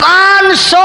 500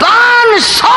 500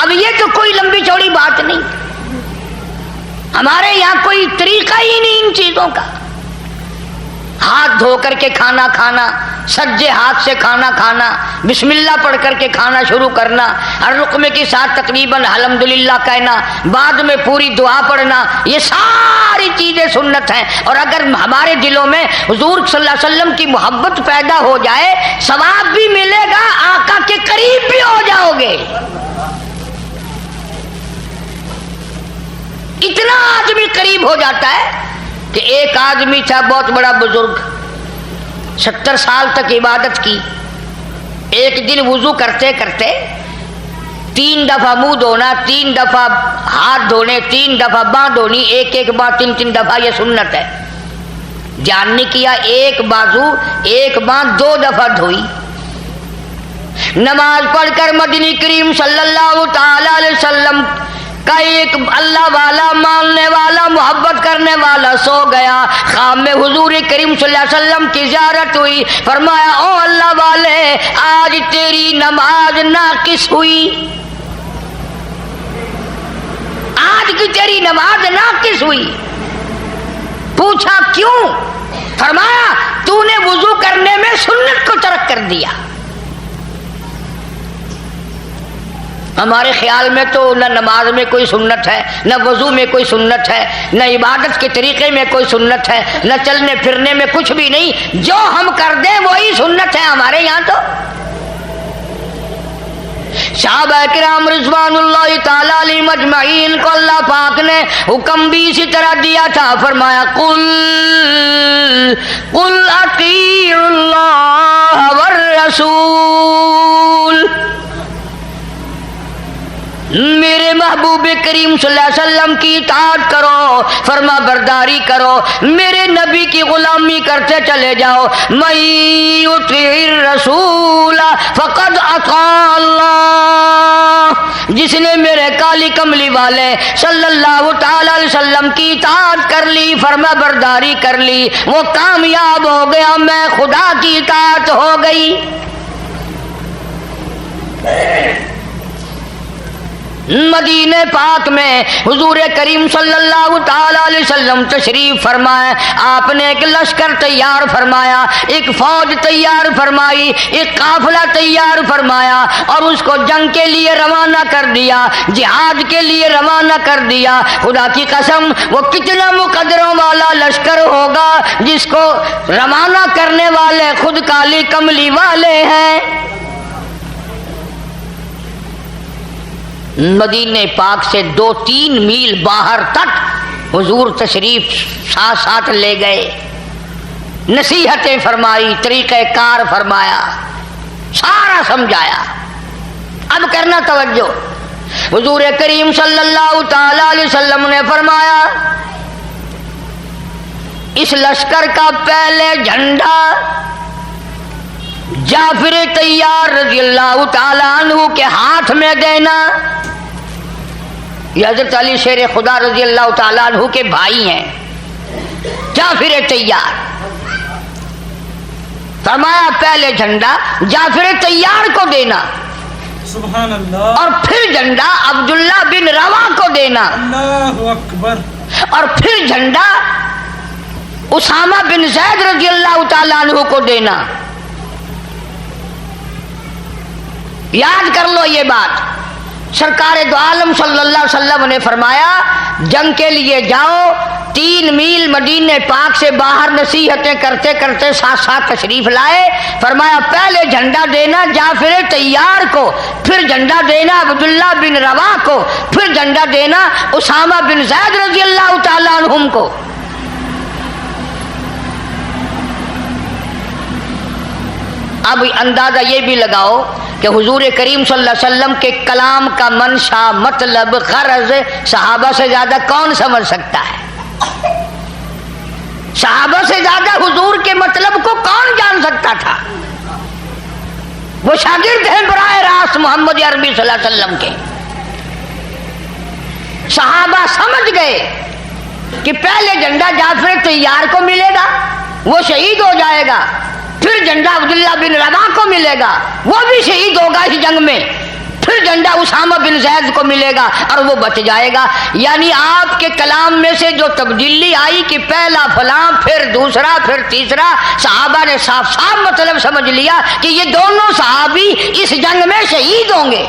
اب یہ تو کوئی لمبی چوڑی بات نہیں، ہمارے یہاں کوئی طریقہ ہی نہیں ان چیزوں کا۔ ہاتھ دھو کر کے کھانا کھانا، سجے ہاتھ سے کھانا کھانا، بسم اللہ پڑھ کر کے کھانا شروع کرنا، ہر رقمے کے ساتھ تقریباً الحمدللہ کہنا، بعد میں پوری دعا پڑھنا، یہ ساری چیزیں سنت ہیں۔ اور اگر ہمارے دلوں میں حضور صلی اللہ علیہ وسلم کی محبت پیدا ہو جائے، ثواب بھی ملے گا، آقا کے قریب بھی ہو جاؤ گے۔ اتنا آدمی قریب ہو جاتا ہے کہ ایک آدمی تھا بہت بڑا بزرگ، 70 سال تک عبادت کی، ایک دن وضو کرتے کرتے 3 دفعہ منہ دھونا، 3 دفعہ ہاتھ دھونے، 3 دفعہ باں دھونی، ایک باں 3 دفعہ، یہ سنت ہے۔ دھیان نہیں کیا، ایک بازو ایک باں 2 دفعہ دھوئی۔ نماز پڑھ کر مدنی کریم صلی اللہ تعالی علیہ وسلم کا ایک اللہ والا، ماننے والا، محبت کرنے والا سو گیا۔ خواب میں حضور کریم صلی اللہ علیہ وسلم کی زیارت ہوئی، فرمایا او اللہ والے، آج تیری نماز ناقص ہوئی، آج کی تیری نماز ناقص ہوئی۔ پوچھا کیوں؟ فرمایا تو نے وضو کرنے میں سنت کو ترک کر دیا۔ ہمارے خیال میں تو نہ نماز میں کوئی سنت ہے، نہ وضو میں کوئی سنت ہے، نہ عبادت کے طریقے میں کوئی سنت ہے، نہ چلنے پھرنے میں کچھ بھی نہیں، جو ہم کر دیں وہی سنت ہے ہمارے یہاں تو۔ صحابہ کرام رضوان اللہ تعالی علیہم اجمعین کو اللہ پاک نے حکم بھی اسی طرح دیا تھا، فرمایا قل اطیعوا اللہ والرسول، میرے محبوب کریم صلی اللہ علیہ وسلم کی اطاعت کرو، فرما برداری کرو، میرے نبی کی غلامی کرتے چلے جاؤ۔ من یطیع الرسول فقد اطاع اللہ، جس نے میرے کالی کملی والے صلی اللہ تعالی علیہ وسلم کی اطاعت کر لی، فرما برداری کر لی، وہ کامیاب ہو گیا، میں خدا کی اطاعت ہو گئی۔ مدینہ پاک میں حضور کریم صلی اللہ تعالی علیہ وسلم تشریف فرمائے، آپ نے ایک لشکر تیار فرمایا، ایک فوج تیار فرمائی، ایک قافلہ تیار فرمایا اور اس کو جنگ کے لیے روانہ کر دیا، جہاد کے لیے روانہ کر دیا۔ خدا کی قسم وہ کتنا مقدروں والا لشکر ہوگا جس کو روانہ کرنے والے خود کالی کملی والے ہیں۔ مدینہ پاک سے 2-3 میل باہر تک حضور تشریف ساتھ لے گئے، نصیحتیں فرمائی، طریقہ کار فرمایا، سارا سمجھایا۔ اب کرنا توجہ، حضور کریم صلی اللہ تعالی علیہ وسلم نے فرمایا اس لشکر کا پہلے جھنڈا جعفر طیار رضی اللہ تعالیٰ عنہ کے ہاتھ میں دینا۔ یہ حضرت علی شیر خدا رضی اللہ تعالیٰ عنہ کے بھائی ہیں، جعفر طیار۔ فرمایا پہلے جھنڈا جعفر طیار کو دینا، سبحان اللہ، اور پھر جھنڈا عبداللہ بن روا کو دینا، اللہ اکبر، اور پھر جھنڈا اسامہ بن زید رضی اللہ تعالیٰ عنہ کو دینا۔ یاد کر لو یہ بات، سرکار دو عالم صلی اللہ علیہ وسلم نے فرمایا جنگ کے لیے جاؤ، 3 میل مدینہ پاک سے باہر نصیحتیں کرتے کرتے ساتھ تشریف لائے۔ فرمایا پہلے جھنڈا دینا جعفر طیار کو، پھر جھنڈا دینا عبداللہ بن روا کو، پھر جھنڈا دینا اسامہ بن زید رضی اللہ تعالیٰ عنہم کو۔ اب اندازہ یہ بھی لگاؤ کہ حضور کریم صلی اللہ علیہ وسلم کے کلام کا منشا، مطلب، غرض صحابہ سے زیادہ کون سمجھ سکتا ہے؟ صحابہ سے زیادہ حضور کے مطلب کو کون جان سکتا تھا؟ وہ شاگرد ہیں براہ راست محمد عربی صلی اللہ علیہ وسلم کے۔ صحابہ سمجھ گئے کہ پہلے جھنڈا جعفر طیار کو ملے گا، وہ شہید ہو جائے گا، پھر جھنڈا عبداللہ بن روا کو ملے گا، وہ بھی شہید ہوگا اس جنگ میں، پھر جھنڈا اسامہ بن زید کو ملے گا اور وہ بچ جائے گا۔ یعنی آپ کے کلام میں سے جو تبدیلی آئی کہ پہلا فلاں، پھر دوسرا، پھر تیسرا، صحابہ نے صاف صاف مطلب سمجھ لیا کہ یہ دونوں صحابی اس جنگ میں شہید ہوں گے۔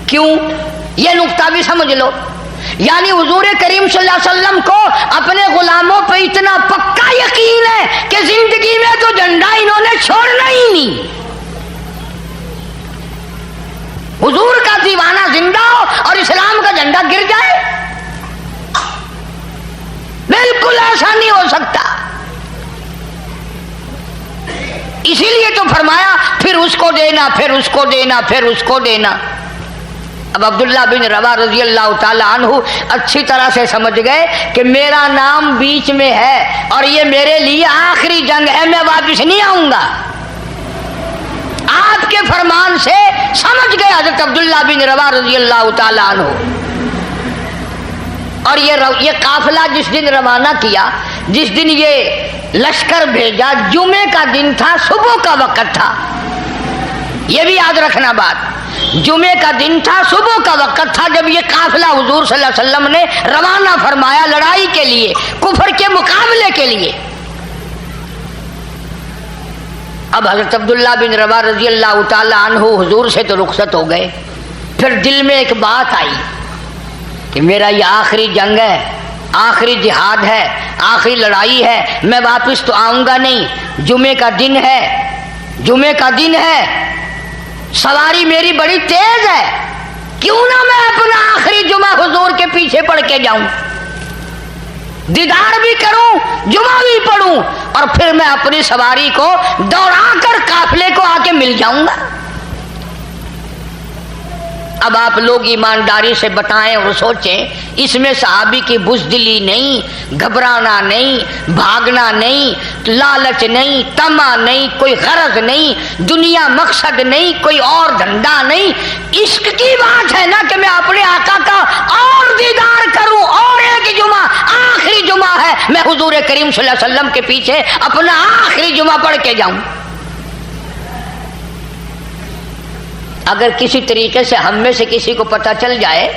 کیوں؟ یہ نقطہ بھی سمجھ لو۔ یعنی حضور کریم صلی اللہ علیہ وسلم کو اپنے غلاموں پہ اتنا پکا یقین ہے کہ زندگی میں تو جھنڈا انہوں نے چھوڑنا ہی نہیں۔ حضور کا دیوانہ زندہ ہو اور اسلام کا جھنڈا گر جائے، بالکل ایسا نہیں ہو سکتا۔ اسی لیے تو فرمایا پھر اس کو دینا، پھر اس کو دینا، پھر اس کو دینا۔ اب عبداللہ بن رواحہ رضی اللہ تعالی عنہ اچھی طرح سے سمجھ گئے کہ میرا نام بیچ میں ہے اور یہ میرے لیے آخری جنگ ہے، میں واپس نہیں آؤں گا۔ آپ کے فرمان سے سمجھ گئے حضرت عبداللہ بن رواحہ رضی اللہ تعالی عنہ۔ اور یہ قافلہ جس دن روانہ کیا، جس دن یہ لشکر بھیجا، جمعے کا دن تھا، صبح کا وقت تھا۔ یہ بھی یاد رکھنا بات، جمعے کا دن تھا، صبح کا وقت تھا جب یہ قافلہ حضور صلی اللہ علیہ وسلم نے روانہ فرمایا لڑائی کے لیے، کفر کے مقابلے کے لیے۔ اب حضرت عبداللہ بن رواحہ رضی اللہ تعالی عنہ حضور سے تو رخصت ہو گئے، پھر دل میں ایک بات آئی کہ میرا یہ آخری جنگ ہے، آخری جہاد ہے، آخری لڑائی ہے، میں واپس تو آؤں گا نہیں۔ جمعے کا دن ہے، جمعے کا دن ہے، سواری میری بڑی تیز ہے، کیوں نہ میں اپنا آخری جمعہ حضور کے پیچھے پڑھ کے جاؤں، دیدار بھی کروں، جمعہ بھی پڑھوں، اور پھر میں اپنی سواری کو دوڑا کر قافلے کو آ کے مل جاؤں گا۔ اب آپ لوگ ایمانداری سے بتائیں اور سوچیں، اس میں صحابی کی بزدلی نہیں، گھبرانا نہیں، بھاگنا نہیں، لالچ نہیں، طمع نہیں، کوئی غرض نہیں، دنیا مقصد نہیں، کوئی اور دھندا نہیں، عشق کی بات ہے نا کہ میں اپنے آقا کا اور دیدار کروں، اور ایک جمعہ آخری جمعہ ہے، میں حضور کریم صلی اللہ علیہ وسلم کے پیچھے اپنا آخری جمعہ پڑھ کے جاؤں۔ اگر کسی طریقے سے ہم میں سے کسی کو پتہ چل جائے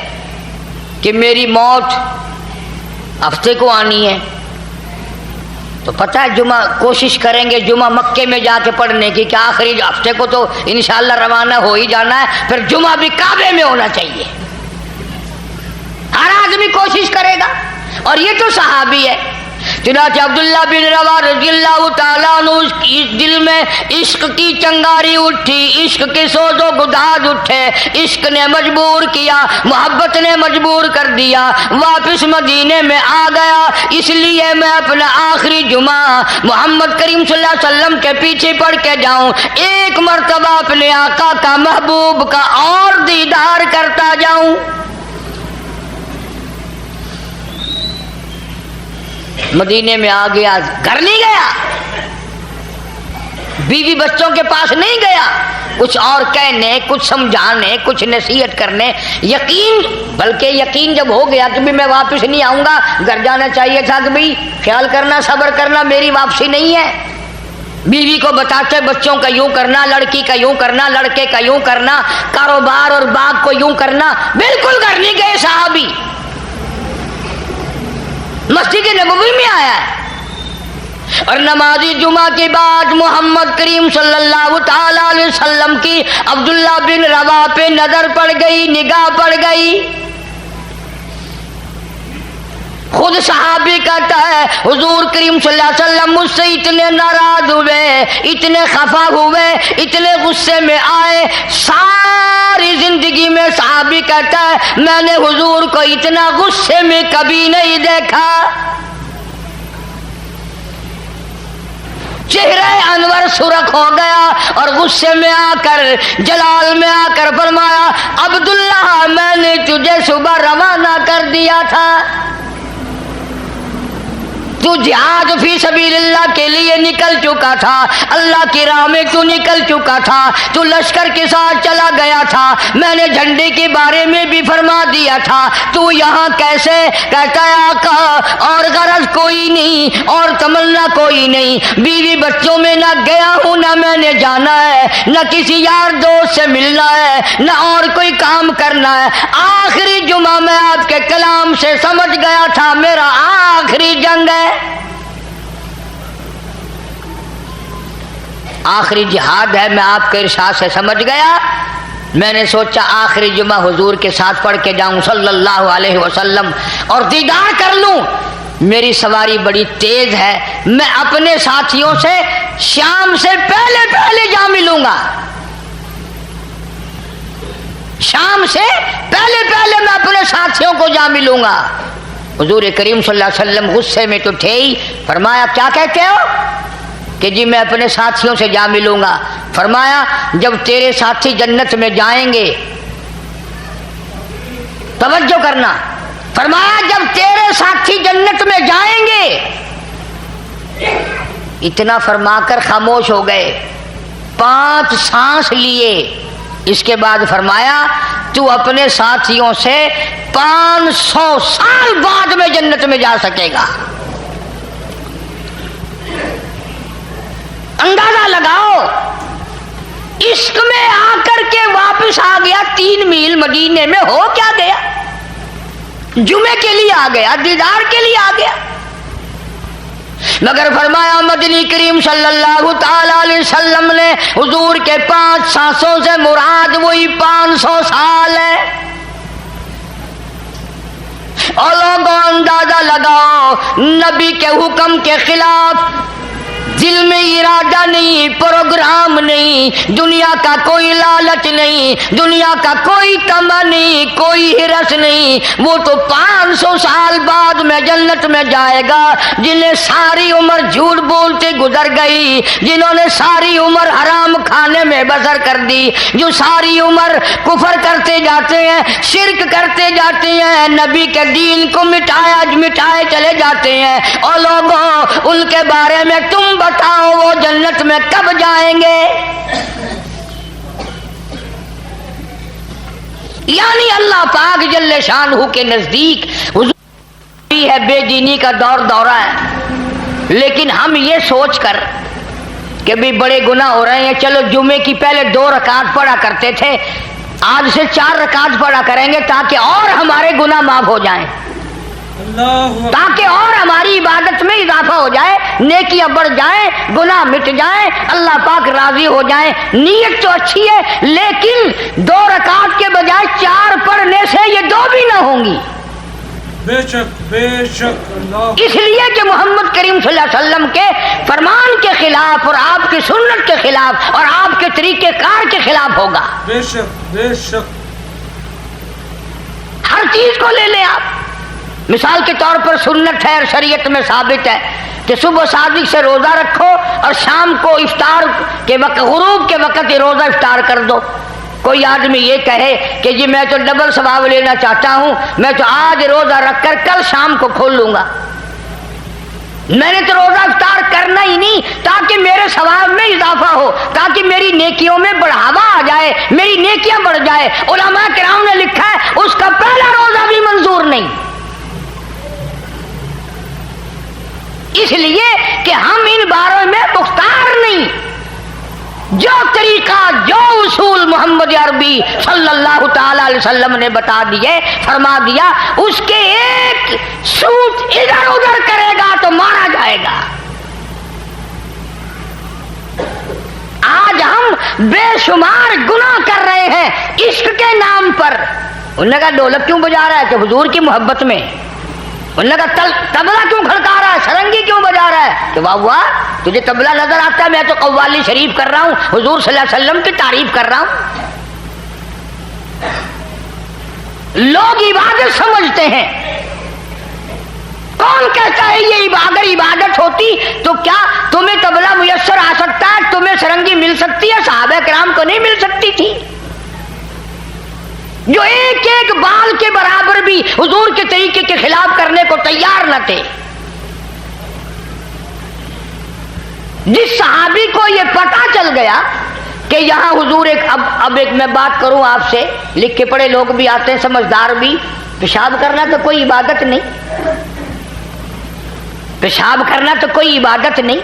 کہ میری موت ہفتے کو آنی ہے، تو پتہ ہے جمعہ کوشش کریں گے جمعہ مکے میں جا کے پڑھنے کی، کہ آخری ہفتے کو تو انشاءاللہ روانہ ہو ہی جانا ہے، پھر جمعہ بھی کعبے میں ہونا چاہیے۔ ہر آدمی کوشش کرے گا، اور یہ تو صحابی ہے۔ چنانچہ عبداللہ بن رواحہ رضی اللہ تعالیٰ عنہ اس دل میں عشق کی چنگاری اٹھی، عشق کے سوز و گداز اٹھے، عشق نے مجبور کیا، محبت نے مجبور کر دیا، واپس مدینے میں آ گیا۔ اس لیے میں اپنا آخری جمعہ محمد کریم صلی اللہ علیہ وسلم کے پیچھے پڑھ کے جاؤں، ایک مرتبہ اپنے آقا کا، محبوب کا اور دیدار کرتا جاؤں۔ مدینے میں آ گیا، گھر نہیں گیا، بیوی بچوں کے پاس نہیں گیا، کچھ اور کہنے، کچھ سمجھانے، کچھ نصیحت کرنے، یقین، بلکہ یقین جب ہو گیا کہ بھی میں واپس نہیں آؤں گا، گھر جانا چاہیے تھا کہ بھائی خیال کرنا، صبر کرنا، میری واپسی نہیں ہے۔ بیوی کو بتاتے بچوں کا یوں کرنا، لڑکی کا یوں کرنا، لڑکے کا یوں کرنا، کاروبار اور باغ کو یوں کرنا، بالکل گھر نہیں گئے صحابی، مسجد نبوی میں آیا ہے۔ اور نماز جمعہ کے بعد محمد کریم صلی اللہ تعالی علیہ وسلم کی عبداللہ بن رواحہ پہ نظر پڑ گئی، نگاہ پڑ گئی۔ خود صحابی کہتا ہے حضور کریم صلی اللہ علیہ وسلم مجھ سے اتنے ناراض ہوئے، اتنے خفا ہوئے، اتنے غصے میں آئے، ساری زندگی میں صحابی کہتا ہے میں نے حضور کو اتنا غصے میں کبھی نہیں دیکھا۔ چہرہ انور سرخ ہو گیا اور غصے میں آ کر، جلال میں آ کر فرمایا عبداللہ میں نے تجھے صبح روانہ کر دیا تھا، تو جہاد فی سبیل اللہ کے لیے نکل چکا تھا، اللہ کی راہ میں تو نکل چکا تھا، تو لشکر کے ساتھ چلا گیا تھا، میں نے جھنڈے کے بارے میں بھی فرما دیا تھا، تو یہاں کیسے؟ کہتا ہے آقا اور غرض کوئی نہیں اور تمنا کوئی نہیں، بیوی بچوں میں نہ گیا ہوں نہ میں نے جانا ہے، ہے، نہ کسی یار دوست سے ملنا ہے، نہ اور کوئی کام کرنا ہے۔ آخری جمعہ میں آپ کے کلام سے سمجھ گیا تھا میرا آخری جنگ ہے، آخری جہاد ہے۔ میں آپ کے ارشاد سے سمجھ گیا، میں نے سوچا آخری جمعہ حضور کے ساتھ پڑھ کے جاؤں صلی اللہ علیہ وسلم اور دیدار کر لوں۔ میری سواری بڑی تیز ہے، میں اپنے ساتھیوں سے شام سے پہلے جا ملوں گا، شام سے پہلے میں اپنے ساتھیوں کو جا ملوں گا۔ حضور کریم صلی اللہ علیہ وسلم غصے میں تو تھے ہی، فرمایا کیا کہتے ہو؟ کہ جی میں اپنے ساتھیوں سے جا ملوں گا۔ فرمایا جب تیرے ساتھی جنت میں جائیں گے، توجہ کرنا، فرمایا جب تیرے ساتھی جنت میں جائیں گے، اتنا فرما کر خاموش ہو گئے، 5 سانس لیے۔ اس کے بعد فرمایا تو اپنے ساتھیوں سے 500 سال بعد میں جنت میں جا سکے گا۔ اندازہ لگاؤ، عشق میں آ کر کے واپس آ گیا 3 میل مدینے میں، ہو کیا گیا؟ جمعے کے لیے آ گیا، دیدار کے لیے آ گیا، مگر فرمایا مدنی کریم صلی اللہ تعالی علیہ وسلم نے حضور کے 5 سانسوں سے مراد وہی 500 سال ہے۔ اور لوگوں اندازہ لگاؤ، نبی کے حکم کے خلاف دل میں ارادہ نہیں، پروگرام نہیں، دنیا کا کوئی لالچ نہیں، دنیا کا کوئی طمع نہیں، کوئی ہرس نہیں، وہ تو 500 سال بعد میں جنت میں جائے گا۔ جنہیں ساری عمر جھوٹ بولتے گزر گئی، جنہوں نے ساری عمر حرام کھانے میں بسر کر دی، جو ساری عمر کفر کرتے جاتے ہیں، شرک کرتے جاتے ہیں، نبی کے دین کو مٹائے چلے جاتے ہیں، اور لوگوں ان کے بارے میں تم بتاؤ وہ جنت میں کب جائیں گے؟ یعنی اللہ پاک جل شانہ کے نزدیک حضور ہے بے دینی کا دورہ ہے، لیکن ہم یہ سوچ کر کہ بھی بڑے گناہ ہو رہے ہیں، چلو جمعے کی پہلے 2 رکعت پڑھا کرتے تھے، آج سے 4 رکعت پڑھا کریں گے تاکہ اور ہمارے گناہ معاف ہو جائیں، تاکہ اور ہماری عبادت میں اضافہ ہو جائے، نیکیاں بڑھ جائیں، گناہ مٹ جائیں، اللہ پاک راضی ہو جائیں۔ نیت تو اچھی ہے، لیکن 2 رکعت کے بجائے 4 پڑھنے سے یہ 2 بھی نہ ہوں گی۔ بے شک اس لیے کہ محمد کریم صلی اللہ علیہ وسلم کے فرمان کے خلاف اور آپ کی سنت کے خلاف اور آپ کے طریقہ کار کے خلاف ہوگا۔ بے شک ہر چیز کو لے لیں آپ، مثال کے طور پر سنت ہے اور شریعت میں ثابت ہے کہ صبح صادق سے روزہ رکھو اور شام کو افطار کے وقت، غروب کے وقت یہ روزہ افطار کر دو۔ کوئی آدمی یہ کہے کہ جی میں تو ڈبل ثواب لینا چاہتا ہوں، میں تو آج روزہ رکھ کر کل شام کو کھول لوں گا، میں نے تو روزہ افطار کرنا ہی نہیں تاکہ میرے ثواب میں اضافہ ہو، تاکہ میری نیکیوں میں بڑھاوا آ جائے، میری نیکیاں بڑھ جائے۔ علماء کرام نے لکھا ہے اس کا پہلا روزہ بھی منظور نہیں، اس لیے کہ ہم ان باروں میں مختار نہیں۔ جو طریقہ، جو اصول محمد عربی صلی اللہ تعالی علیہ وسلم نے بتا دیے، فرما دیا، اس کے ایک سوت ادھر ادھر کرے گا تو مارا جائے گا۔ آج ہم بے شمار گناہ کر رہے ہیں عشق کے نام پر۔ انہوں نے کہا ڈھولک کیوں بجا رہا ہے؟ کہ حضور کی محبت میں۔ انہوں نے کہا تبلا کیوں کھڑکا رہا ہے، سرنگی کیوں بجا رہا ہے؟ کہ واہ واہ، تجھے تبلا نظر آتا ہے؟ میں تو قوالی شریف کر رہا ہوں، حضور صلی اللہ علیہ وسلم کی تعریف کر رہا ہوں۔ لوگ عبادت سمجھتے ہیں، کون کہتا ہے یہ اگر عبادت ہوتی تو کیا تمہیں تبلا میسر آ سکتا ہے، تمہیں سرنگی مل سکتی ہے؟ صحابہ کرام کو نہیں مل سکتی تھی، جو ایک ایک بال کے برابر بھی حضور کے طریقے کے خلاف کرنے کو تیار نہ تھے۔ جس صحابی کو یہ پتہ چل گیا کہ یہاں حضور اب ایک میں بات کروں آپ سے، لکھے پڑھے لوگ بھی آتے ہیں، سمجھدار بھی، پیشاب کرنا تو کوئی عبادت نہیں، پیشاب کرنا تو کوئی عبادت نہیں،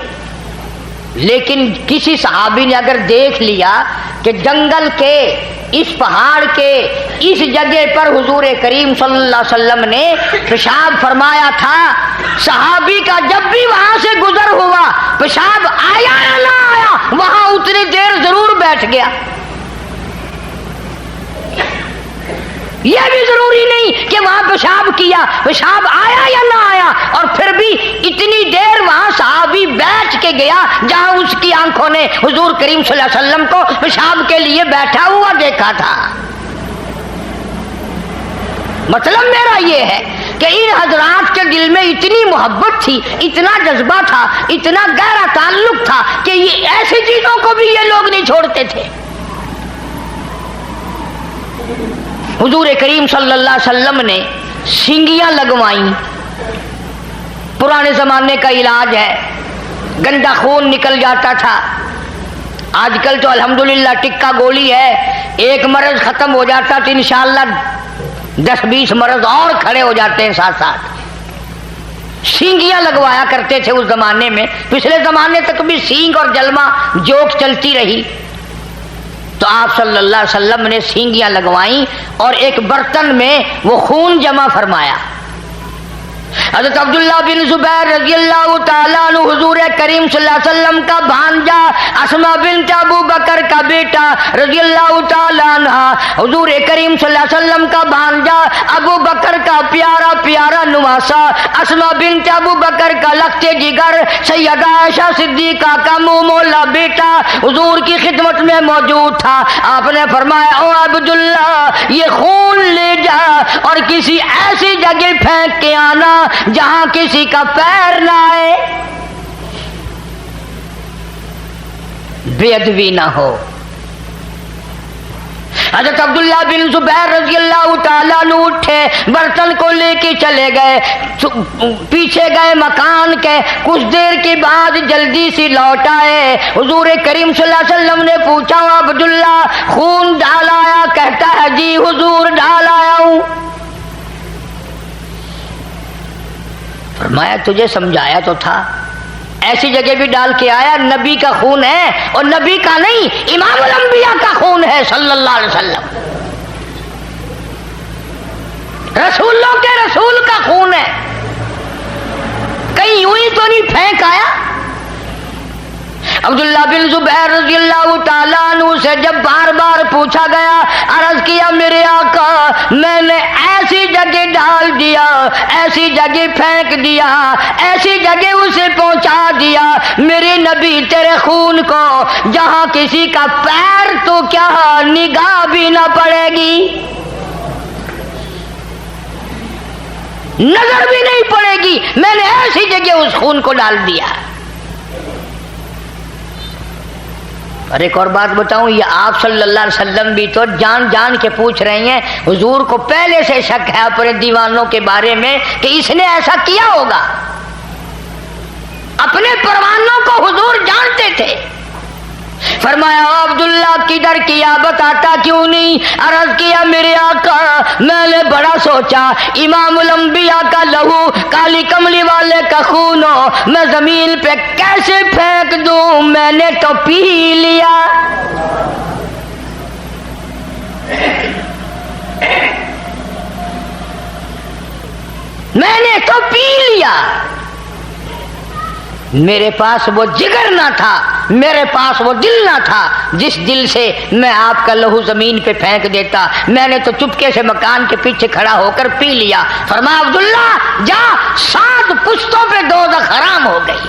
لیکن کسی صحابی نے اگر دیکھ لیا کہ جنگل کے اس پہاڑ کے اس جگہ پر حضور کریم صلی اللہ علیہ وسلم نے پیشاب فرمایا تھا، صحابی کا جب بھی وہاں سے گزر ہوا پیشاب آیا یا نہ آیا وہاں اتنی دیر ضرور بیٹھ گیا. یہ بھی ضروری نہیں کہ وہاں پیشاب کیا، پیشاب آیا یا نہ آیا، اور پھر بھی اتنی دیر وہاں صحابی بیٹھ کے گیا جہاں اس کی آنکھوں نے حضور کریم صلی اللہ علیہ وسلم کو پیشاب کے لیے بیٹھا ہوا دیکھا تھا. مطلب میرا یہ ہے کہ ان حضرات کے دل میں اتنی محبت تھی، اتنا جذبہ تھا، اتنا گہرا تعلق تھا کہ یہ ایسی چیزوں کو بھی یہ لوگ نہیں چھوڑتے تھے. حضور کریم صلی اللہ علیہ وسلم نے سینگیاں لگوائیں. پرانے زمانے کا علاج ہے، گندا خون نکل جاتا تھا. آج کل تو الحمدللہ ٹکا گولی ہے، ایک مرض ختم ہو جاتا تو انشاءاللہ 10-20 مرض اور کھڑے ہو جاتے ہیں ساتھ ساتھ. سینگیاں لگوایا کرتے تھے اس زمانے میں. پچھلے زمانے تک بھی سینگ اور جلما جوک چلتی رہی. تو آپ صلی اللہ علیہ وسلم نے سینگیاں لگوائیں اور ایک برتن میں وہ خون جمع فرمایا. حضرت عبداللہ بن زبیر رضی اللہ تعالیٰ عنہ حضور کریم صلی اللہ علیہ وسلم کا بھانجا، اسما بنت ابو بکر کا بیٹا رضی اللہ تعالیٰ عنہ، حضور کریم صلی اللہ علیہ وسلم کا بھانجا، ابو بکر کا پیارا پیارا نواسا، اسما بنت ابو بکر کا لخت جگر، سیدہ عائشہ صدیقہ کا منہ مولا بیٹا حضور کی خدمت میں موجود تھا. آپ نے فرمایا او عبداللہ یہ خون لے جا اور کسی ایسی جگہ پھینک کے آنا جہاں کسی کا پیر نہ آئے، بے ادبی نہ ہو. حضرت عبداللہ بن زبیر رضی اللہ تعالیٰ عنہ اٹھے، برتن کو لے کے چلے گئے، پیچھے گئے مکان کے. کچھ دیر کے بعد جلدی سے لوٹ آئے. حضور کریم صلی اللہ علیہ وسلم نے پوچھا عبداللہ خون ڈال آیا؟ کہتا ہے جی حضور ڈال آیا ہوں. فرمایا تجھے سمجھایا تو تھا، ایسی جگہ بھی ڈال کے آیا. نبی کا خون ہے اور نبی کا نہیں، امام الانبیاء کا خون ہے صلی اللہ علیہ وسلم. رسولوں کے رسول کا خون ہے، کہیں یوں ہی تو نہیں پھینک آیا. عبداللہ بن زبیر رضی اللہ تعالیٰ عنہ سے جب بار بار پوچھا گیا، عرض کیا میرے آقا میں نے ایسی جگہ ڈال دیا، ایسی جگہ پھینک دیا، ایسی جگہ اسے پہنچا دیا میرے نبی تیرے خون کو جہاں کسی کا پیر تو کیا نگاہ بھی نہ پڑے گی، نظر بھی نہیں پڑے گی. میں نے ایسی جگہ اس خون کو ڈال دیا. اور ایک اور بات بتاؤں، یہ آپ صلی اللہ علیہ وسلم بھی تو جان جان کے پوچھ رہے ہیں. حضور کو پہلے سے شک ہے اپنے دیوانوں کے بارے میں کہ اس نے ایسا کیا ہوگا. اپنے پروانوں کو حضور جانتے تھے. فرمایا عبداللہ کدھر کیا بتاتا کیوں نہیں؟ عرض کیا میرے آقا میں نے بڑا سوچا، امام الانبیاء کا لہو کالی کملی والے کا خون ہو میں زمین پہ کیسے پھینک دوں، میں نے تو پی لیا. میں نے تو پی لیا. میرے پاس وہ جگر نہ تھا، میرے پاس وہ دل نہ تھا جس دل سے میں آپ کا لہو زمین پہ پھینک دیتا. میں نے تو چپکے سے مکان کے پیچھے کھڑا ہو کر پی لیا. فرمایا عبداللہ جا 7 پشتوں پہ دوزخ حرام ہو گئی.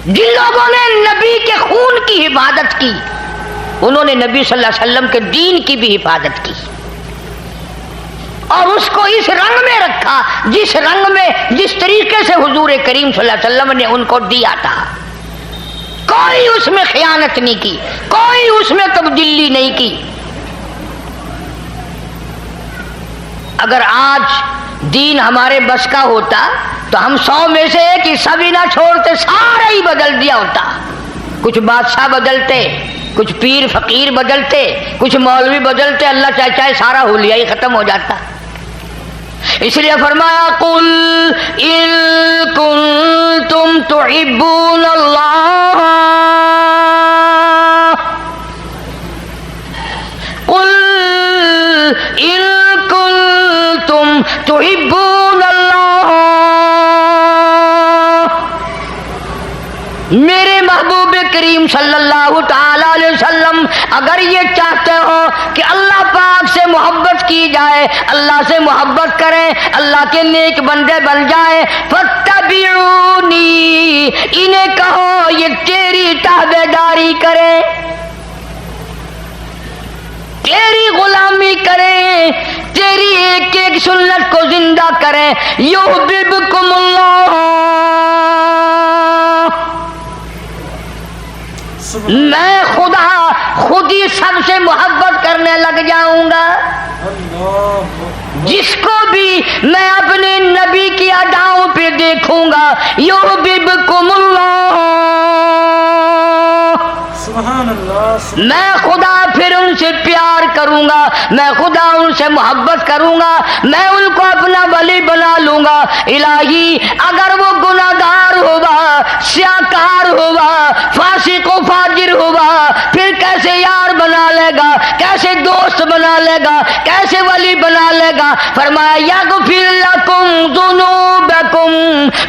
جن لوگوں نے نبی کے خون کی حفاظت کی انہوں نے نبی صلی اللہ علیہ وسلم کے دین کی بھی حفاظت کی اور اس کو اس رنگ میں رکھا جس رنگ میں جس طریقے سے حضور کریم صلی اللہ علیہ وسلم نے ان کو دیا تھا. کوئی اس میں خیانت نہیں کی، کوئی اس میں تبدیلی نہیں کی. اگر آج دین ہمارے بس کا ہوتا تو ہم 100 میں سے ایک حصہ بھی نہ چھوڑتے، سارا ہی بدل دیا ہوتا. کچھ بادشاہ بدلتے، کچھ پیر فقیر بدلتے، کچھ مولوی بدلتے، اللہ چاہے سارا حلیہ ہی ختم ہو جاتا. اس لیے فرمایا قل ان کنتم تحبون اللہ، قل ان کنتم تحبون اللہ، میرے محبوب کریم صلی اللہ تعالی علیہ وسلم اگر یہ چاہتے ہو کہ اللہ پاک سے محبت کی جائے، اللہ سے محبت کریں، اللہ کے نیک بندے بن جائیں، فاتبعونی، انہیں کہو یہ تیری تابع داری کریں، تیری غلامی کریں، تیری ایک ایک سنت کو زندہ کریں، یحببکم اللہ، میں خدا خود ہی سب سے محبت کرنے لگ جاؤں گا، جس کو بھی میں اپنے نبی کی اداؤں پہ دیکھوں گا، یحببکم اللہ، سبحان اللہ، میں خدا پھر ان سے پیار کروں گا، میں خدا ان سے محبت کروں گا، میں ان کو اپنا ولی بنا لوں گا۔ الہی اگر وہ گناہگار ہوگا، سیاکار ہوگا، فاسق و فاجر ہوگا، پھر کیسے یار بنا لے گا، کیسے دوست بنا لے گا، کیسے ولی بنا لے گا؟ فرمایا یغفر لکم ذنوبکم،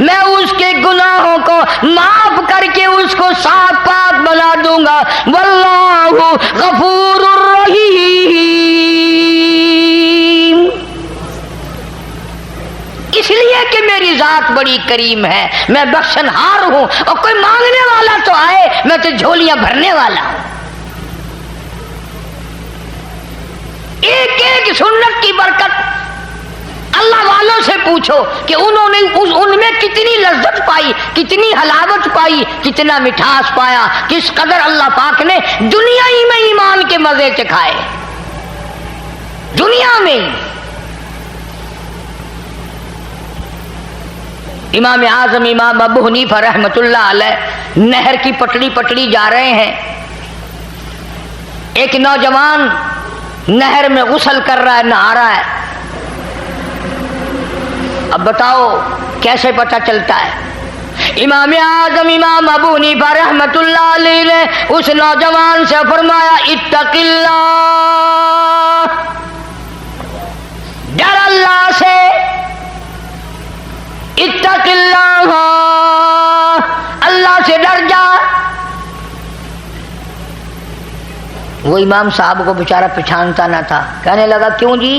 میں اس کے گناہوں کو معاف کر کے اس کو صاف پاک بنا دوں گا، واللہ غفور الرحیم، اس لیے کہ میری ذات بڑی کریم ہے، میں بخشنہار ہوں، اور کوئی مانگنے والا تو آئے، میں تو جھولیاں بھرنے والا ہوں۔ ایک ایک سنت کی برکت اللہ والوں سے پوچھو کہ انہوں نے ان میں کتنی لذت پائی، کتنی حلاوت پائی، کتنا مٹھاس پایا، کس قدر اللہ پاک نے دنیا ہی میں ایمان کے مزے چکھائے، دنیا میں ہی۔ امام اعظم امام ابو حنیفہ رحمۃ اللہ علیہ نہر کی پٹڑی جا رہے ہیں، ایک نوجوان نہر میں غسل کر رہا ہے، نہا رہا ہے۔ اب بتاؤ کیسے پتہ چلتا ہے؟ امام اعظم امام ابو حنیفہ رحمۃ اللہ علیہ نے اس نوجوان سے فرمایا اتق اللہ، ڈر اللہ سے، اتق اللہ، اللہ سے ڈر جا۔ وہ امام صاحب کو بیچارہ پہچانتا نہ تھا، کہنے لگا کیوں جی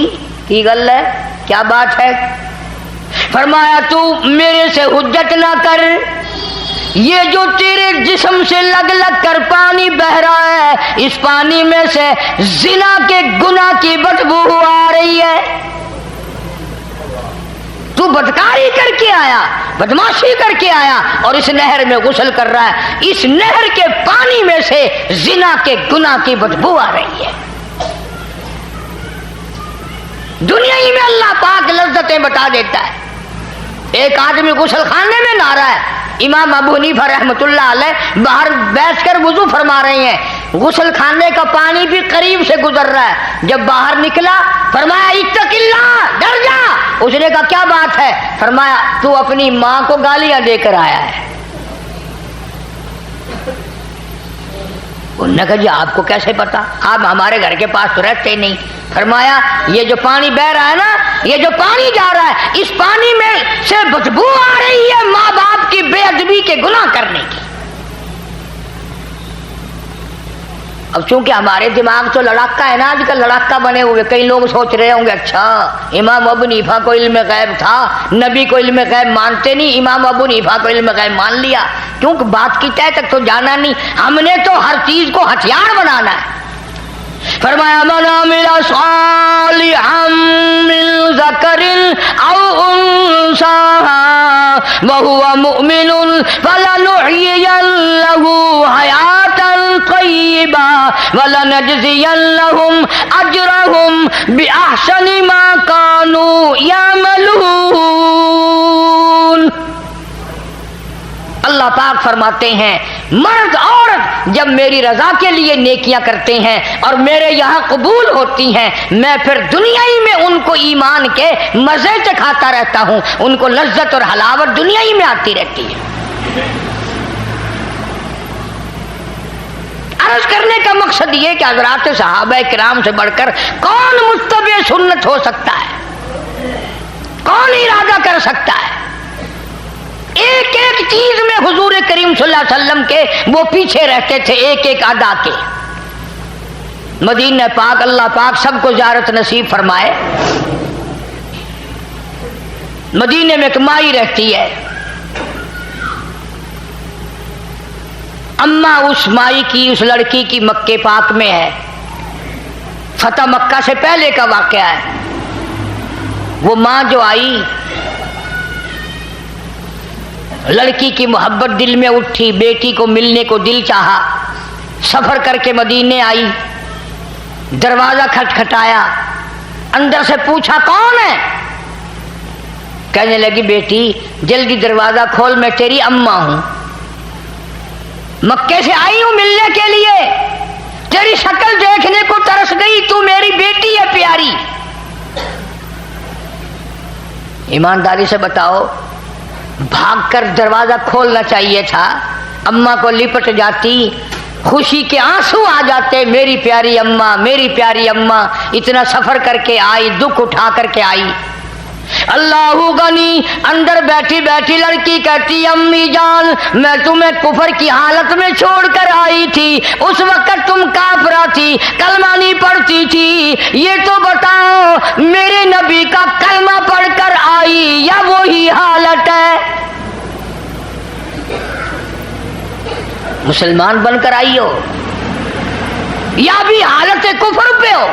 کی گل ہے، کیا بات ہے؟ فرمایا تو میرے سے حجت نہ کر، یہ جو تیرے جسم سے لگ لگ کر پانی بہ رہا ہے، اس پانی میں سے زنا کے گناہ کی بدبو آ رہی ہے، تو بدکاری کر کے آیا، بدماشی کر کے آیا، اور اس نہر میں غسل کر رہا ہے، اس نہر کے پانی میں سے زنا کے گناہ کی بدبو آ رہی ہے۔ دنیا ہی میں اللہ پاک لذتیں بتا دیتا ہے۔ ایک آدمی غسل خانے میں نہا رہا ہے، امام ابو حنیفہ رحمۃ اللہ علیہ باہر بیٹھ کر وضو فرما رہے ہیں، غسل خانے کا پانی بھی قریب سے گزر رہا ہے۔ جب باہر نکلا فرمایا اتق اللہ، ڈر جا۔ اس نے کہا کیا بات ہے؟ فرمایا تو اپنی ماں کو گالیاں دے کر آیا ہے۔ انہوں نے کہا جی آپ کو کیسے پتا؟ آپ ہمارے گھر کے پاس تو رہتے نہیں۔ فرمایا یہ جو پانی بہ رہا ہے نا، یہ جو پانی جا رہا ہے، اس پانی میں سے بدبو آ رہی ہے ماں باپ کی بے ادبی کے گناہ کرنے کی۔ اب چونکہ ہمارے دماغ تو لڑاکا ہے نا، آج کل لڑاکا بنے ہوئے، کئی لوگ سوچ رہے ہوں گے اچھا امام ابو حنیفہ کو علم غیب تھا، نبی کو علم غیب مانتے نہیں، امام ابو حنیفہ کو علم غیب مان لیا، کیونکہ بات کی تہ تک تو جانا نہیں، ہم نے تو ہر چیز کو ہتھیار بنانا ہے۔ فرمایا من عمل صالحا من ذکر او انثى وهو مؤمن فلنحيينه حياة طيبة ولنجزينهم اجرهم باحسن ما كانوا يعملون۔ اللہ پاک فرماتے ہیں مرد اور مرد جب میری رضا کے لیے نیکیاں کرتے ہیں اور میرے یہاں قبول ہوتی ہیں، میں پھر دنیا ہی میں ان کو ایمان کے مزے چکھاتا رہتا ہوں، ان کو لذت اور حلاوت دنیا ہی میں آتی رہتی ہے۔ عرض کرنے کا مقصد یہ کہ حضرات صحابہ کرام سے بڑھ کر کون متبع سنت ہو سکتا ہے، کون ارادہ کر سکتا ہے؟ ایک ایک چیز میں حضور کریم صلی اللہ علیہ وسلم کے وہ پیچھے رہتے تھے، ایک ایک ادا کے۔ مدینہ پاک، اللہ پاک سب کو زیارت نصیب فرمائے۔ مدینے میں ایک مائی رہتی ہے، اماں اس مائی کی، اس لڑکی کی مکے پاک میں ہے، فتح مکہ سے پہلے کا واقعہ ہے۔ وہ ماں جو آئی، لڑکی کی محبت دل میں اٹھی، بیٹی کو ملنے کو دل چاہا، سفر کر کے مدینے آئی، دروازہ کھٹکھٹایا، اندر سے پوچھا کون ہے؟ کہنے لگی بیٹی جلدی دروازہ کھول، میں تیری اماں ہوں، مکے سے آئی ہوں ملنے کے لیے، تیری شکل دیکھنے کو ترس گئی، تو میری بیٹی ہے پیاری۔ ایمانداری سے بتاؤ، بھاگ کر دروازہ کھولنا چاہیے تھا، اماں کو لپٹ جاتی، خوشی کے آنسو آ جاتے، میری پیاری اماں، میری پیاری اماں، اتنا سفر کر کے آئی، دکھ اٹھا کر کے آئی۔ اللہ غنی، اندر بیٹھی بیٹھی لڑکی کہتی امی جان میں تمہیں کفر کی حالت میں چھوڑ کر آئی تھی، اس وقت تم کافرہ تھی، کلمہ نہیں پڑھتی تھی، یہ تو بتاؤ میرے نبی کا کلمہ پڑھ کر آئی یا وہی حالت ہے؟ مسلمان بن کر آئی ہو یا بھی حالت کفر پہ ہو؟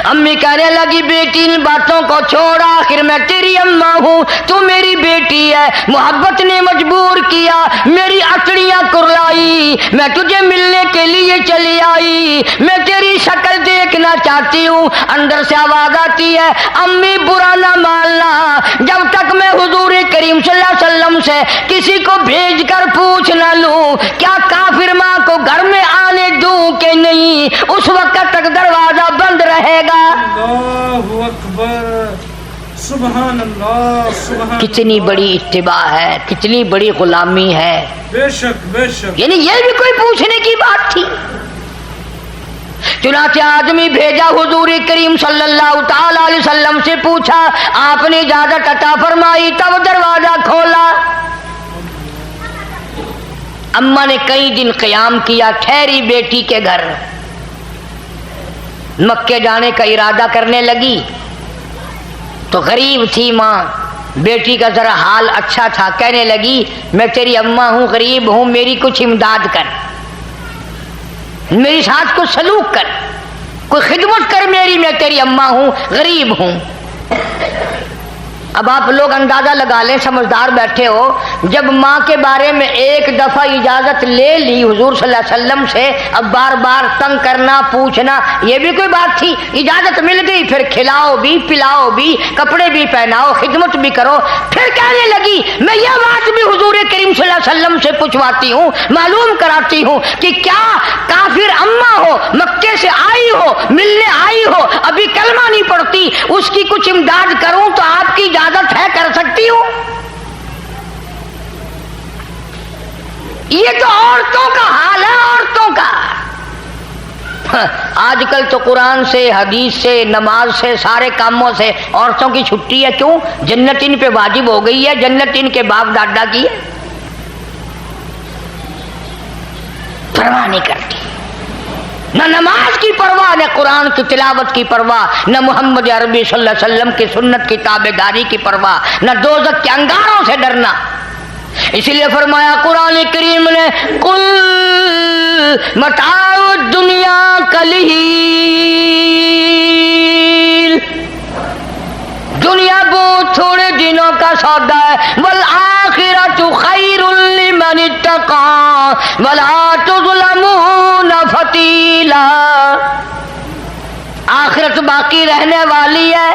امی کہنے لگی بیٹی ان باتوں کو چھوڑ، آخر میں تیری اماں ہوں، تو میری بیٹی ہے، محبت نے مجبور کیا، میری اٹڑیاں کرلائی، میں تجھے ملنے کے لیے چلی آئی، میں تیری شکل دیکھنا چاہتی ہوں۔ اندر سے آواز آتی ہے امی برا نہ ماننا، جب تک میں حضور کریم صلی اللہ علیہ وسلم سے کسی کو بھیج کر پوچھ نہ لوں کیا کافر ماں کو گھر میں آنے دوں کہ نہیں، اس وقت تک دروازہ بند رہے گا۔ اللہ اکبر، سبحان اللہ، سبحان کتنی بڑی اتباع ہے، کتنی بڑی غلامی ہے، بے شک بے شک۔ یعنی یہ بھی کوئی پوچھنے کی بات تھی؟ چنانچہ آدمی بھیجا، حضور کریم صلی اللہ تعالی علیہ وسلم سے پوچھا، آپ نے اجازت عطا فرمائی، تب دروازہ کھولا۔ اماں نے کئی دن قیام کیا، ٹھہری بیٹی کے گھر، مکے جانے کا ارادہ کرنے لگی تو غریب تھی ماں، بیٹی کا ذرا حال اچھا تھا، کہنے لگی میں تیری اماں ہوں، غریب ہوں، میری کچھ امداد کر، میری ساتھ کچھ سلوک کر، کوئی خدمت کر میری، میں تیری اماں ہوں، غریب ہوں۔ اب آپ لوگ اندازہ لگا لیں، سمجھدار بیٹھے ہو، جب ماں کے بارے میں ایک دفعہ اجازت لے لی حضور صلی اللہ علیہ وسلم سے، اب بار بار تنگ کرنا، پوچھنا یہ بھی کوئی بات تھی؟ اجازت مل گئی، پھر کھلاؤ بھی، پلاؤ بھی، کپڑے بھی پہناؤ، خدمت بھی کرو۔ پھر کہنے لگی میں یہ بات بھی حضور کریم صلی اللہ علیہ وسلم سے پوچھواتی ہوں، معلوم کراتی ہوں کہ کیا کافر اماں ہو، مکے سے آئی ہو، ملنے آئی ہو، ابھی کلمہ نہیں پڑھتی، اس کی کچھ امداد کروں تو آپ کی اجازت ہے، کر سکتی ہوں؟ یہ تو عورتوں کا حال ہے، عورتوں کا۔ آج کل تو قرآن سے، حدیث سے، نماز سے، سارے کاموں سے عورتوں کی چھٹی ہے، کیوں؟ جنت ان پہ واجب ہو گئی ہے، جنت ان کے باپ دادا کی ہے، پرواہ نہیں کرتی، نہ نماز کی پرواہ، نہ قرآن کی تلاوت کی پرواہ، نہ محمد عربی صلی اللہ علیہ وسلم کی سنت کی تابعداری کی پرواہ، نہ دوزخ کے انگاروں سے ڈرنا۔ اسی لیے فرمایا قرآن کریم نے قل متاع الدنیا قلیل، دنیا بہت تھوڑے دنوں کا سودا ہے، والآخرۃ خیر لمن اتقى ولا تظلمون فتیلا، آخرت باقی رہنے والی ہے۔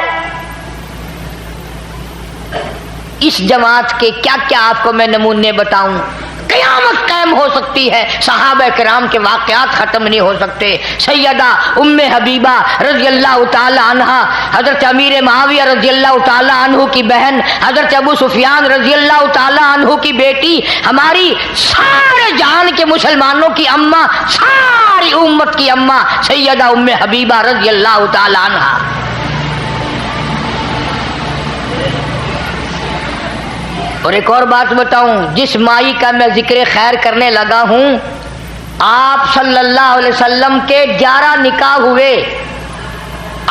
اس جماعت کے کیا کیا آپ کو میں نمونے بتاؤں، قیامت قائم قائم ہو سکتی ہے، صحابہ کرام کے واقعات ختم نہیں ہو سکتے۔ سیدہ ام حبیبہ رضی اللہ تعالی عنہا، حضرت امیر معاویہ رضی اللہ تعالی عنہ کی بہن، حضرت ابو سفیان رضی اللہ تعالی عنہ کی بیٹی، ہماری سارے جہان کے مسلمانوں کی اماں، ساری امت کی اماں سیدہ ام حبیبہ رضی اللہ تعالی عنہا۔ اور ایک اور بات بتاؤں، جس مائی کا میں ذکر خیر کرنے لگا ہوں، آپ صلی اللہ علیہ وسلم کے 11 نکاح ہوئے،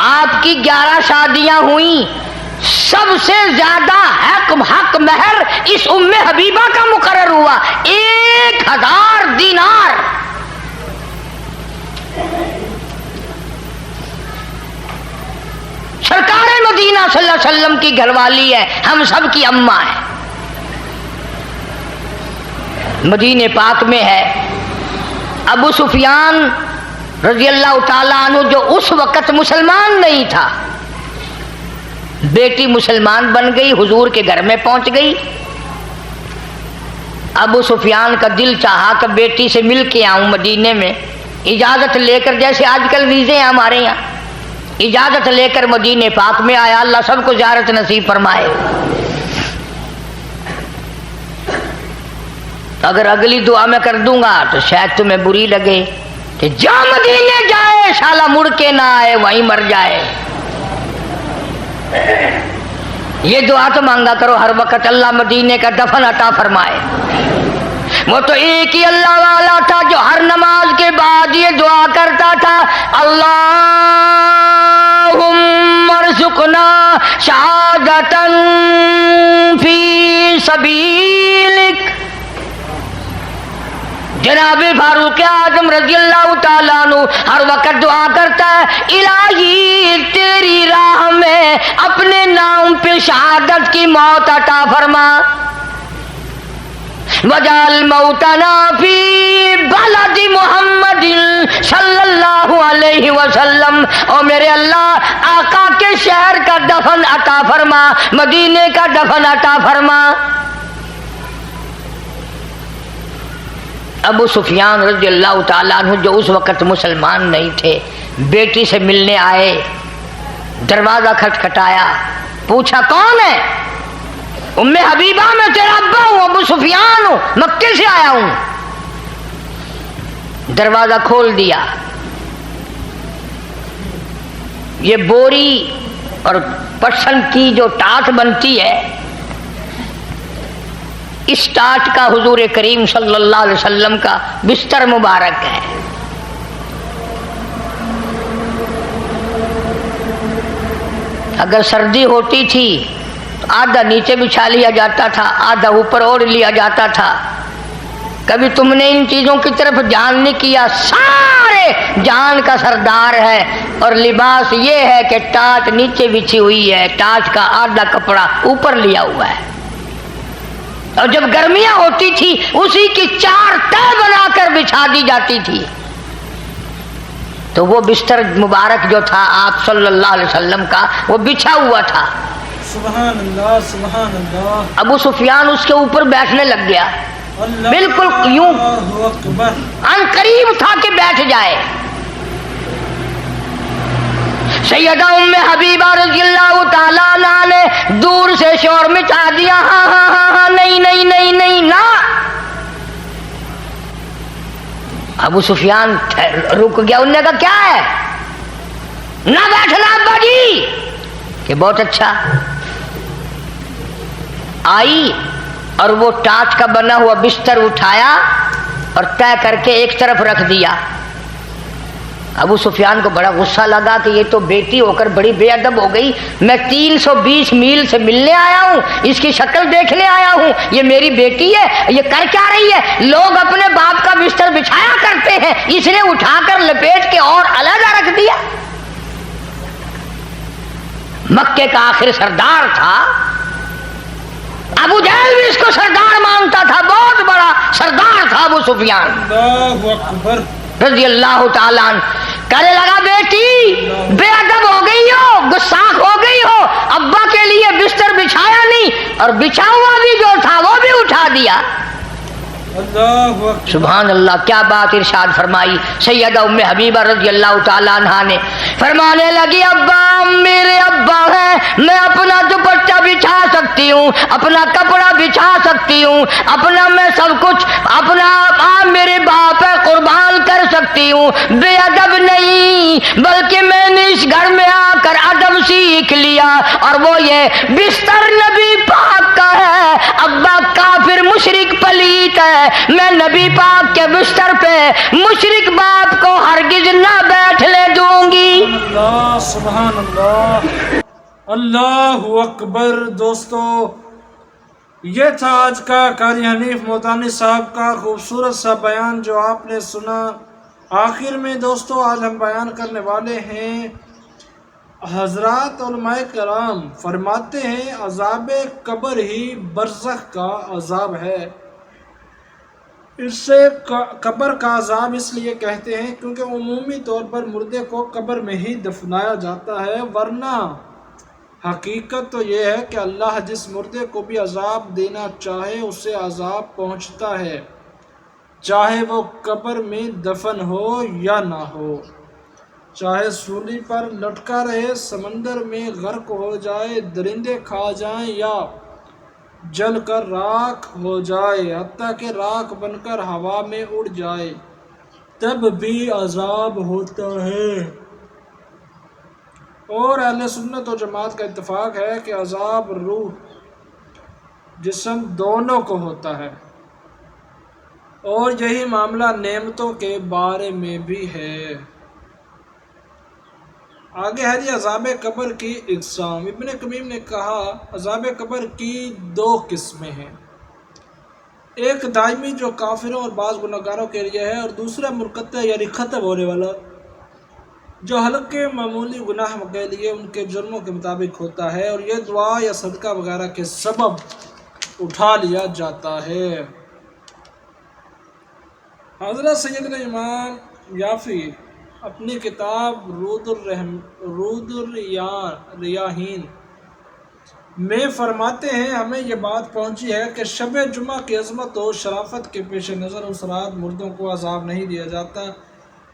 آپ کی 11 شادیاں ہوئیں، سب سے زیادہ حق مہر اس ام حبیبہ کا مقرر ہوا 1000 دینار۔ سرکار مدینہ صلی اللہ علیہ وسلم کی گھر والی ہے، ہم سب کی اماں ہے۔ مدینہ پاک میں ہے ابو سفیان رضی اللہ تعالیٰ عنہ، جو اس وقت مسلمان نہیں تھا، بیٹی مسلمان بن گئی، حضور کے گھر میں پہنچ گئی۔ ابو سفیان کا دل چاہا کہ بیٹی سے مل کے آؤں مدینے میں، اجازت لے کر، جیسے آج کل ویزے ہیں ہمارے یہاں، اجازت لے کر مدینہ پاک میں آیا۔ اللہ سب کو زیارت نصیب فرمائے۔ اگر اگلی دعا میں کر دوں گا تو شاید تمہیں بری لگے کہ جا مدینے جائے شالا مڑ کے نہ آئے، وہیں مر جائے۔ یہ دعا تو مانگا کرو ہر وقت، اللہ مدینے کا دفن عطا فرمائے۔ وہ تو ایک ہی اللہ والا تھا جو ہر نماز کے بعد یہ دعا کرتا تھا، اللہم ارزقنا شہادۃ فی سبیلک۔ جناب فاروق اعظم رضی اللہ تعالیٰ عنہ ہر وقت دعا کرتا ہے، الہی تیری راہ میں اپنے نام پہ شہادت کی موت عطا فرما، وجعل موتنا فی بلد محمد صلی اللہ علیہ وسلم۔ اور میرے اللہ آقا کے شہر کا دفن عطا فرما، مدینے کا دفن عطا فرما۔ ابو سفیان رضی اللہ تعالیٰ عنہ جو اس وقت مسلمان نہیں تھے، بیٹی سے ملنے آئے، دروازہ کھٹکھٹایا، پوچھا کون ہے؟ ام حبیبہ میں تیرا ابا ہوں، ابو سفیان ہوں، مکے سے آیا ہوں۔ دروازہ کھول دیا۔ یہ بوری اور پٹسن کی جو ٹاٹ بنتی ہے، اس ٹاٹ کا حضور کریم صلی اللہ علیہ وسلم کا بستر مبارک ہے۔ اگر سردی ہوتی تھی تو آدھا نیچے بچھا لیا جاتا تھا، آدھا اوپر اوڑھ لیا جاتا تھا۔ کبھی تم نے ان چیزوں کی طرف دھیان نہیں کیا، سارے جان کا سردار ہے، اور لباس یہ ہے کہ ٹاٹ نیچے بچھی ہوئی ہے، ٹاٹ کا آدھا کپڑا اوپر لیا ہوا ہے۔ اور جب گرمیاں ہوتی تھی اسی کی 4 تہ بنا کر بچھا دی جاتی تھی۔ تو وہ بستر مبارک جو تھا آپ صلی اللہ علیہ وسلم کا، وہ بچھا ہوا تھا۔ سبحان اللہ سبحان اللہ۔ ابو سفیان اس کے اوپر بیٹھنے لگ گیا، بالکل یوں ان قریب تھا کہ بیٹھ جائے۔ سیدہ ام حبیبہ رضی اللہ تعالیٰ عنہ نے دور سے شور مچا دیا، ہاں ہاں ہاں ہاں، نہیں نہیں نہیں نہیں، نہ۔ ابو سفیان رک گیا، انہوں نے کہا کیا ہے؟ نہ بیٹھنا ابا جی۔ کہ بہت اچھا۔ آئی اور وہ ٹاٹ کا بنا ہوا بستر اٹھایا اور طے کر کے ایک طرف رکھ دیا۔ ابو سفیان کو بڑا غصہ لگا کہ یہ تو بیٹی ہو کر بڑی بے ادب ہو گئی، میں 320 میل سے ملنے آیا ہوں، اس کی شکل دیکھنے آیا ہوں، یہ میری بیٹی ہے، یہ کر کیا رہی ہے؟ لوگ اپنے باپ کا بستر بچھایا کرتے ہیں، اس نے اٹھا کر لپیٹ کے اور علیحدہ رکھ دیا۔ مکے کا آخر سردار تھا، ابو جہل بھی اس کو سردار مانتا تھا، بہت بڑا سردار تھا ابو سفیان اللہ اکبر رضی اللہ تعالیٰ عنہ۔ کہنے لگا بیٹی بے ادب ہو گئی ہو، گستاخ ہو گئی ہو، ابا کے لیے بستر بچھایا نہیں، اور بچھا ہوا بھی جو تھا وہ بھی اٹھا دیا۔ اللہ اکبر۔ سبحان اللہ، کیا بات ارشاد فرمائی سیدہ ام حبیبہ رضی اللہ تعالیٰ عنہا نے، فرمانے لگی ابا میرے ابا ہیں، میں اپنا دوپٹہ بچھا سکتی ہوں، اپنا کپڑا بچھا سکتی ہوں، اپنا میں سب کچھ اپنا میرے باپ ہے قربان کر سکتی ہوں، بے ادب نہیں بلکہ میں نے اس گھر میں آ کر ادب سیکھ لیا، اور وہ یہ بستر نبی پاک کا ہے، ابا کافر مشرک پلیت ہے، میں نبی پاک کے بستر پہ مشرک باپ کو ہرگز نہ بیٹھنے دوں گی۔ اللہ سبحان اللہ، اللہ اکبر۔ دوستو یہ تھا آج کا قاری حنیف ملتانی صاحب کا خوبصورت سا بیان جو آپ نے سنا۔ آخر میں دوستو آج ہم بیان کرنے والے ہیں، حضرات علماء کرام فرماتے ہیں عذاب قبر ہی برزخ کا عذاب ہے۔ اس سے قبر کا عذاب اس لیے کہتے ہیں کیونکہ عمومی طور پر مردے کو قبر میں ہی دفنایا جاتا ہے، ورنہ حقیقت تو یہ ہے کہ اللہ جس مردے کو بھی عذاب دینا چاہے اسے عذاب پہنچتا ہے، چاہے وہ قبر میں دفن ہو یا نہ ہو، چاہے سولی پر لٹکا رہے، سمندر میں غرق ہو جائے، درندے کھا جائیں یا جل کر راکھ ہو جائے، حتیٰ کہ راکھ بن کر ہوا میں اڑ جائے، تب بھی عذاب ہوتا ہے۔ اور اہل سنت و جماعت کا اتفاق ہے کہ عذاب روح جسم دونوں کو ہوتا ہے، اور یہی معاملہ نعمتوں کے بارے میں بھی ہے۔ آگے ہے جی عذاب قبر کی اقسام۔ ابن قیم نے کہا عذاب قبر کی دو قسمیں ہیں، ایک دائمی جو کافروں اور بعض گناہگاروں کے لیے ہے، اور دوسرا منقطع یعنی ختم ہونے والا جو ہلکے معمولی گناہ کے لیے ان کے جرموں کے مطابق ہوتا ہے، اور یہ دعا یا صدقہ وغیرہ کے سبب اٹھا لیا جاتا ہے۔ حضرت سیدنا امام یافی اپنی کتاب رود الریاحین میں فرماتے ہیں ہمیں یہ بات پہنچی ہے کہ شب جمعہ کی عظمت و شرافت کے پیش نظر اس رات مردوں کو عذاب نہیں دیا جاتا،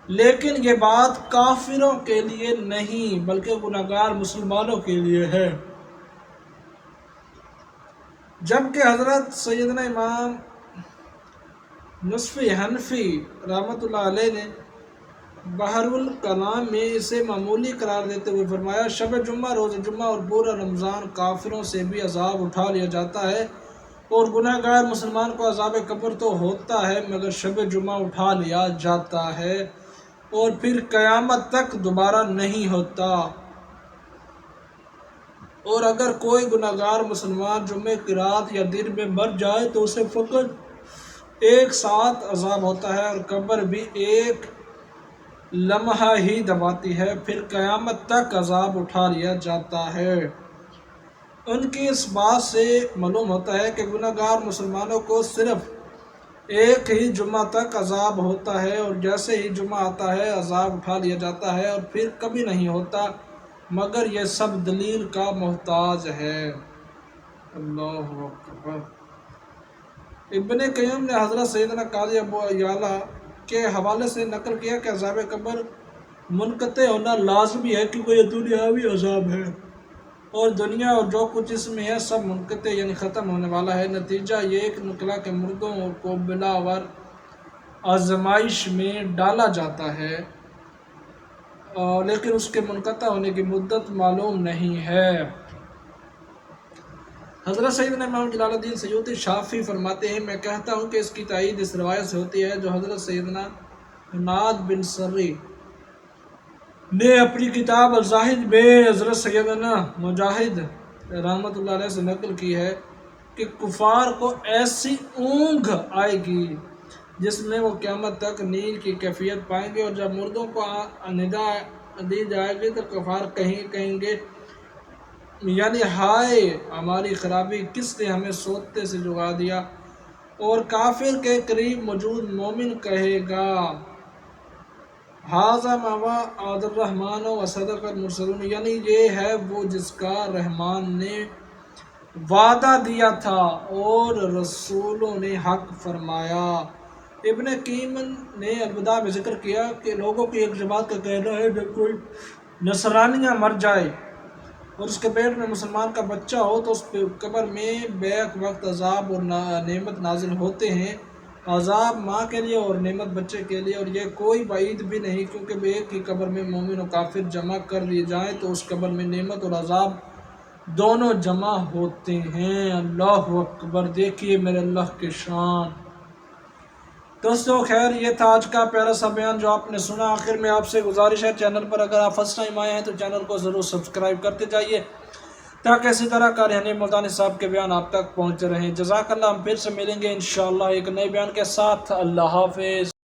لیکن یہ بات کافروں کے لیے نہیں بلکہ گناہگار مسلمانوں کے لیے ہے۔ جبکہ حضرت سیدنا امام نصفی حنفی رحمۃ اللہ علیہ نے بحر الکلام میں اسے معمولی قرار دیتے ہوئے فرمایا شب جمعہ روز جمعہ اور پورا رمضان کافروں سے بھی عذاب اٹھا لیا جاتا ہے، اور گناہ گار مسلمان کو عذاب قبر تو ہوتا ہے مگر شب جمعہ اٹھا لیا جاتا ہے اور پھر قیامت تک دوبارہ نہیں ہوتا۔ اور اگر کوئی گناہ گار مسلمان جمعے کی رات یا دن میں مر جائے تو اسے فقط ایک ساتھ عذاب ہوتا ہے، اور قبر بھی ایک لمحہ ہی دباتی ہے، پھر قیامت تک عذاب اٹھا لیا جاتا ہے۔ ان کی اس بات سے معلوم ہوتا ہے کہ گناہ گار مسلمانوں کو صرف ایک ہی جمعہ تک عذاب ہوتا ہے، اور جیسے ہی جمعہ آتا ہے عذاب اٹھا لیا جاتا ہے، اور پھر کبھی نہیں ہوتا، مگر یہ سب دلیل کا محتاج ہے۔ اللہ اکبر۔ ابن قیم نے حضرت سیدنا قاضی ابو یعلا کے حوالے سے نقل کیا کہ عذاب قبر منقطع ہونا لازمی ہے کیونکہ یہ دنیاوی عذاب ہے، اور دنیا اور جو کچھ اس میں ہے سب منقطع یعنی ختم ہونے والا ہے۔ نتیجہ یہ ایک نکلا کہ مردوں کو بلاور آزمائش میں ڈالا جاتا ہے، لیکن اس کے منقطع ہونے کی مدت معلوم نہیں ہے۔ حضرت سیدنا امام جلال الدین سیوطی شافعی فرماتے ہیں میں کہتا ہوں کہ اس کی تائید اس روایت سے ہوتی ہے جو حضرت سیدنا حناد بن سری نے اپنی کتاب الزاہد میں حضرت سیدنا مجاہد رحمۃ اللہ علیہ سے نقل کی ہے کہ کفار کو ایسی اونگ آئے گی جس میں وہ قیامت تک نیند کی کیفیت پائیں گے، اور جب مردوں کو ندا دی جائے گی تو کفار کہیں گے یعنی ہائے ہماری خرابی، کس نے ہمیں سوتے سے جگا دیا، اور کافر کے قریب موجود مومن کہے گا ھذا ما وعد الرحمن وصدق المرسلون، یعنی یہ ہے وہ جس کا رحمان نے وعدہ دیا تھا اور رسولوں نے حق فرمایا۔ ابن قیم نے الوداع میں ذکر کیا کہ لوگوں کی ایک جماعت کا کہنا ہے جب کوئی نصرانیہ مر جائے اور اس کے پیٹ میں مسلمان کا بچہ ہو تو اس پہ قبر میں بیک وقت عذاب اور نعمت نازل ہوتے ہیں، عذاب ماں کے لیے اور نعمت بچے کے لیے، اور یہ کوئی بعید بھی نہیں، کیونکہ ایک ہی قبر میں مومن و کافر جمع کر لیے جائیں تو اس قبر میں نعمت اور عذاب دونوں جمع ہوتے ہیں۔ اللہ اکبر، دیکھیے میرے اللہ کے شان۔ دوستو خیر، یہ تھا آج کا پیارا سا بیان جو آپ نے سنا۔ آخر میں آپ سے گزارش ہے، چینل پر اگر آپ فرسٹ ٹائم آئے ہیں تو چینل کو ضرور سبسکرائب کرتے جائیے تاکہ اسی طرح قاری حنیف ملتانی صاحب کے بیان آپ تک پہنچتے رہیں۔ جزاک اللہ، ہم پھر سے ملیں گے انشاءاللہ ایک نئے بیان کے ساتھ۔ اللہ حافظ۔